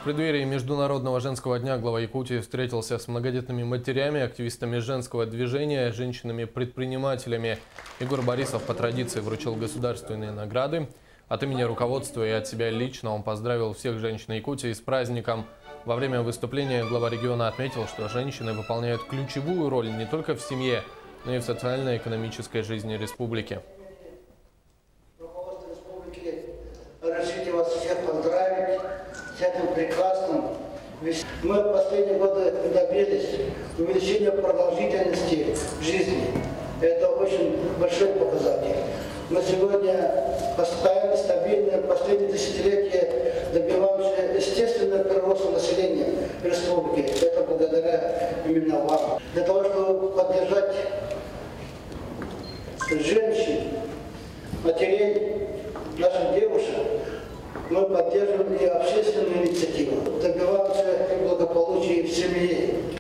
преддверии Международного женского дня глава Якутии встретился с многодетными матерями, активистами женского движения, женщинами-предпринимателями. Егор Борисов по традиции вручил государственные награды. От имени руководства и от себя лично он поздравил всех женщин Якутии с праздником. Во время выступления глава региона отметил, что женщины выполняют ключевую роль не только в семье, но и в социально-экономической жизни республики. Разрешите вас всех поздравить с этим прекрасным. Мы в последние годы добились увеличения продолжительности жизни. Это очень большой показатель. Мы сегодня постоянно, стабильно, в последние десятилетия добиваемся естественного прироста населения республики. Это благодаря именно вам. Для того, чтобы поддержать женщин, матерей, наших девушек, мы поддерживаем и общественную инициативу. Добиваемся благополучия в семье.